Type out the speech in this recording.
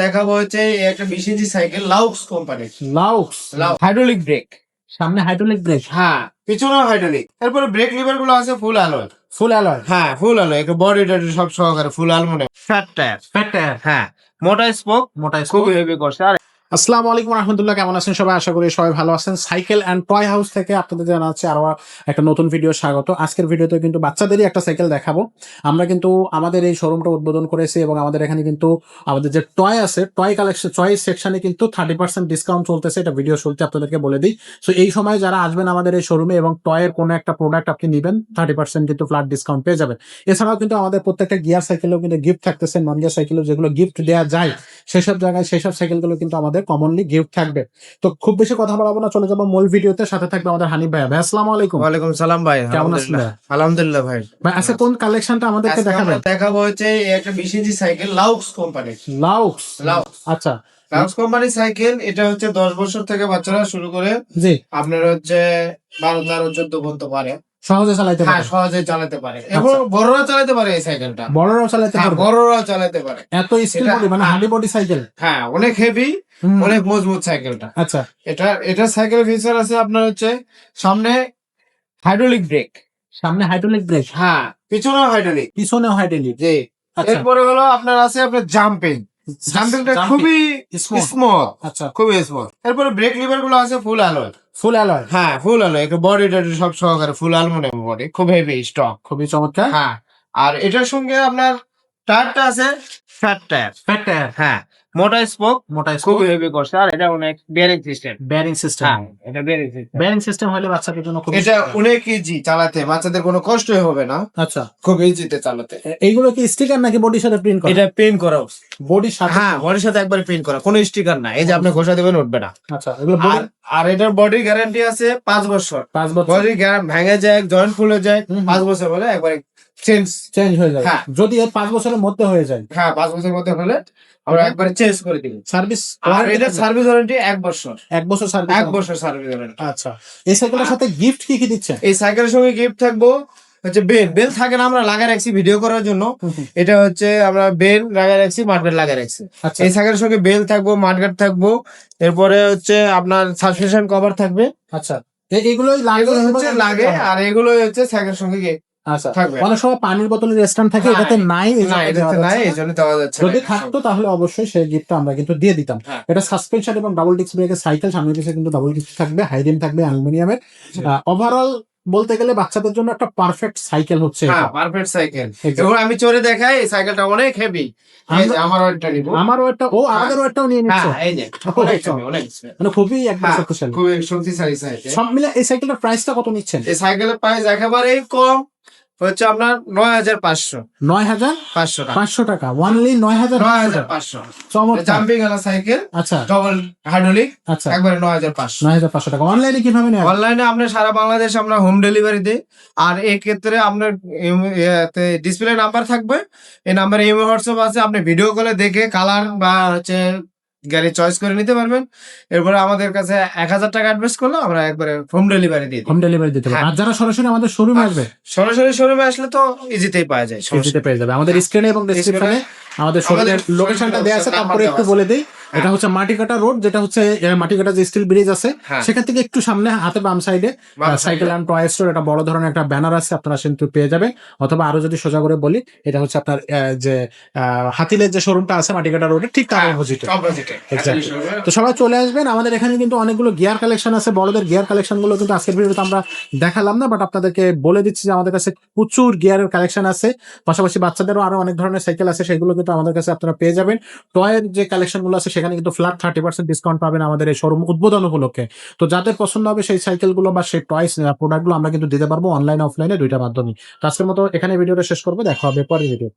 দেখাবো হচ্ছে একটা 20 ইঞ্চি সাইকেল লাউক্স কোম্পানির। লাউক্স হাইড্রোলিক ব্রেক, সামনে হাইড্রোলিক ব্রেক, হ্যাঁ পিছনেও হাইড্রোলিক। এরপরে ব্রেক লিভার গুলো আছে ফুল অ্যালয়। ফুল অ্যালয়, হ্যাঁ ফুল অ্যালয়, একটু বডি টডি সব সহকারে ফুল aluminium. Fat tyre, fat tyre, হ্যাঁ মোটা স্পোক, মোটা খুব স্কোপ। হেভি করছে। আর আসসালামু আলাইকুম রহমতুল্লাহ, কেমন আছেন সবাই? আশা করি সবাই ভালো আছেন। সাইকেল অ্যান্ড টয় হাউস থেকে আপনাদের জানাচ্ছি আরো একটা নতুন ভিডিও স্বাগত। আজকের ভিডিওতে কিন্তু বাচ্চাদেরই একটা সাইকেল দেখাবো। আমরা কিন্তু আমাদের এই শোরুমটা উদ্বোধন করেছি এবং আমাদের এখানে কিন্তু আমাদের যে টয় আছে, টয় কালেকশন, টয় সেকশনে কিন্তু 30% ডিসকাউন্ট চলতেছে। এটা ভিডিও শুরুতে আপনাদেরকে বলে দিই। সো এই সময় যারা আসবেন আমাদের এই শোরুমে এবং টয়ের কোনো একটা প্রোডাক্ট আপনি নেবেন, 30% কিন্তু ফ্ল্যাট ডিসকাউন্ট পেয়ে যাবেন। এছাড়াও কিন্তু আমাদের প্রত্যেকটা গিয়ার সাইকেলেও কিন্তু গিফট থাকতেছে। নন গিয়ার সাইকেলেও যেগুলো গিফট দেওয়া যায় সেসব জায়গায় সেসব সাইকেলগুলো কিন্তু আমাদের কমনলি গিফট থাকবে। তো খুব বেশি কথা বলবো না, চলে যাবো মূল ভিডিওতে। সাথে থাকবে আমাদের হানিফ ভাই। ভাই আসসালামু আলাইকুম। ওয়ালাইকুম সালাম ভাই, কেমন আছেন? আলহামদুলিল্লাহ ভাই। ভাই আজকে কোন কালেকশনটা আমাদেরকে আজকে দেখাবেন? আমরা দেখাবো হচ্ছে একটা 20 ইঞ্চি সাইকেল লাউক্স কোম্পানির। লাউক্স, আচ্ছা। লাউক্স কোম্পানির সাইকেল, এটা হচ্ছে 10 বছর থেকে বাচ্চারা শুরু করে জি, আপনার হচ্ছে 12, 13, 14 পর্যন্ত পারে, সহজে চালাইতে হ্যাঁ পারে, সহজে চালাতে পারে এবং বড়রা চালাতে পারে এই সাইকেলটা। বড়রাও চালাতে হ্যাঁ পারবে, বড়রা চালাতে পারে। এত স্টিল এটা- বডি, মানে হান্ডি বডি সাইকেল। হ্যাঁ অনেক হেভি, অনেক মজবুত সাইকেলটা। আচ্ছা, এটা সাইকেলের ফিচার আছে আপনার হচ্ছে সামনে হাইড্রোলিক ব্রেক, সামনে হাইড্রোলিক ব্রেক, হ্যাঁ পিছনেও হাইড্রোলিক। পিছনেও হাইড্রোলিক। জি, আচ্ছা, এরপরে হলো আপনার আছে আপনার জাম্পিংটা খুবই Smooth। স্মল, আচ্ছা, খুবই স্মল। এরপরে ব্রেক লিভার গুলো আছে ফুল অ্যালয়। ফুল অ্যালয়, হ্যাঁ ফুল অ্যালয়, একটু বডি টডি সব সহকারে ফুল অ্যালুমিনিয়াম বডি, খুব হেভি স্টক। খুবই চমৎকার। হ্যাঁ আর এটার সঙ্গে আপনার টায়ারটা আছে ফ্যাট টায়ার, ফ্যাট টায়ার, হ্যাঁ মোটা স্পোক, মোটা খুব স্কোপ, হেভি করছে। আর এটা অনেক বেয়ারিং সিস্টেম, বেয়ারিং সিস্টেম। হ্যাঁ এটা বেয়ারিং সিস্টেম। বেয়ারিং সিস্টেম হলে বাচ্চাদের জন্য খুব এটা অনেক ইজি চালাতে, বাচ্চাদের কোনো কষ্টই হবে না, আচ্ছা। খুব ইজিতে চালাতে। এইগুলো কি স্টিকার নাকি বডির সাথে প্রিন্ট করা? এটা পেন করা, বডির সাথে, হ্যাঁ বডির সাথে একবার পেন করা, কোনো স্টিকার না। এই যে আপনি ঘষা দেবেন উঠবে না। আচ্ছা। এগুলো আর আর এটার বডি গ্যারান্টি আছে 5 বছর। 5 বছর বডি ভেঙে যায়, জয়েন্ট খুলে যায়, 5 বছর হলে একবার চেঞ্জ হয়ে যায়। হ্যাঁ। যদি এর 5 বছরের মধ্যে হয়ে যায়, হ্যাঁ 5 বছরের মধ্যে হলে আমরা একবার চেঞ্জ করে দিব। সার্ভিস, আর এটা সার্ভিস ওয়ারেন্টি 1 বছর, 1 বছর সার্ভিস, 1 বছর সার্ভিস ওয়ারেন্টি। আচ্ছা। এই সাইকেলের সাথে গিফট কি কি দিচ্ছে? এই সাইকেলের সঙ্গে গিফট থাকবো হচ্ছে বেল থাকে না, আমরা লাগাই রাখছি ভিডিও করার জন্য। এটা হচ্ছে আমরা বেল লাগাই রাখছি, মাঠগার্ড লাগাই রাখছি। আচ্ছা, এই সাইকেলের সঙ্গে বেল থাকবো, মাঠগার্ড থাকবো, এরপরে হচ্ছে আপনার সাসপেনশন কভার থাকবে। আচ্ছা। এইগুলোই এগুলো হচ্ছে লাগে, আর এগুলো হচ্ছে সাইকেলের সঙ্গে আচ্ছা থাকবে। অনেক সময় পানির বোতলের স্ট্যান্ড থাকে, এটাতে নাই, এই জন্য না দেওয়া এটাতে নাই, যাচ্ছে এই না। জন্য দেওয়া যাচ্ছে না। যদি থাকতো তাহলে অবশ্যই সেই গিফটটা আমরা কিন্তু দিয়ে দিতাম। হ্যাঁ। এটা সাসপেনশন এবং ডাবল ডিস্ক ব্রেকের সাইকেল, সামনে পিছে কিন্তু ডাবল ডিস্ক থাকবে, হাইরিম থাকবে অ্যালুমিনিয়ামের। ওভারঅল বলতে গেলে বাচ্চাদের জন্য একটা পারফেক্ট সাইকেল হচ্ছে হ্যাঁ এটা। Perfect cycle. Exactly. এবং আমি চড়ে দেখাই, এই সাইকেলটা অনেক হেভি। আমার ওইটা নিব, আমারও একটা, ও আমাদেরও একটাও নিয়ে নিচ্ছে, হ্যাঁ এই যে অনেক heavy, অনেক heavy। মানে খুবই একদম হ্যাঁ, শক্তিশালী। খুবই শক্তিশালী সাইকেল। সব মিলে এই সাইকেলটার প্রাইসটা কত নিচ্ছেন? এই সাইকেলের প্রাইস একেবারেই কম, হচ্ছে আপনার 9,500 9,500 টাকা, অনলি 9,500 টাকা। চমৎকার। জাম্পিং আলা সাইকেল, আচ্ছা, ডবল হাইড্রোলিক, আচ্ছা। একবারে 9,500। 9,500 টাকা। অনলাইনে কিভাবে নেবেন? অনলাইনে আমরা সারা বাংলাদেশ আমরা হোম ডেলিভারি দিই। আর এই ক্ষেত্রে আপনার ডিসপ্লে নাম্বার থাকবে, এই নাম্বারে ইমো হোয়াটসঅ্যাপ আছে, আপনি ভিডিও কলে দেখে কালার বা হচ্ছে গাড়ি চয়েস করে নিতে পারবেন। এরপরে আমাদের কাছে 1,000 টাকা অ্যাডভান্স করলে আমরা একবারে হোম ডেলিভারি দিই। হোম ডেলিভারি দিতে পারবেন। হ্যাঁ। আর যারা সরাসরি আমাদের শোরুমে আসবে, সরাসরি শোরুমে আসলে তো ইজিতেই পাওয়া যায়, ইজিতে পেয়ে যাবে। আমাদের স্ক্রিনে এবং ডেসক্রিপশনে আমাদের শোরুমের লোকেশনটা দেওয়া আছে। তারপরে একটু বলে দেই, এটা হচ্ছে মাটিকাটা রোড, যেটা হচ্ছে মাটিকাটা যে স্টিল ব্রিজ আছে, হ্যাঁ। সেখান থেকে একটু সামনে হাতে বাম সাইডে সাইকেল অ্যান্ড টয় স্টোর, একটা বড় ধরনের একটা ব্যানার আছে, আপনারা কিন্তু পেয়ে যাবেন। অথবা আরো যদি সোজা করে বলি, এটা হচ্ছে আপনার যে হাতিলের যে শোরুমটা আছে মাটিকাটা রোডে ঠিক তার অপোজিটে। Exactly. তো সবাই চলে আসবেন। আমাদের এখানে কিন্তু অনেকগুলো গিয়ার কালেকশন আছে, বড়দের গিয়ার কালেকশন গুলো কিন্তু আজকের ভিডিওতে আমরা দেখালাম না, বাট আপনাদেরকে বলে দিচ্ছি যে আমাদের কাছে প্রচুর গিয়ারের কালেকশন আছে। পাশাপাশি বাচ্চাদেরও আরো অনেক ধরনের সাইকেল আছে, সেগুলো কিন্তু আমাদের কাছে আপনারা পেয়ে যাবেন। টয়ের যে কালেকশন গুলো আছে সেখানে কিন্তু ফ্ল্যাট 30% ডিসকাউন্ট পাবেন আমাদের এই শোরুম উদ্বোধন উপলক্ষে। তো যাদের পছন্দ হবে সেই সাইকেল গুলো বা সেই টয়েস প্রোডাক্ট গুলো আমরা কিন্তু দিতে পারবো অনলাইন অফলাইনে দুইটা মাধ্যমে। তো আজকের মতো এখানে ভিডিওটা শেষ করবো, দেখা হবে পরের ভিডিও।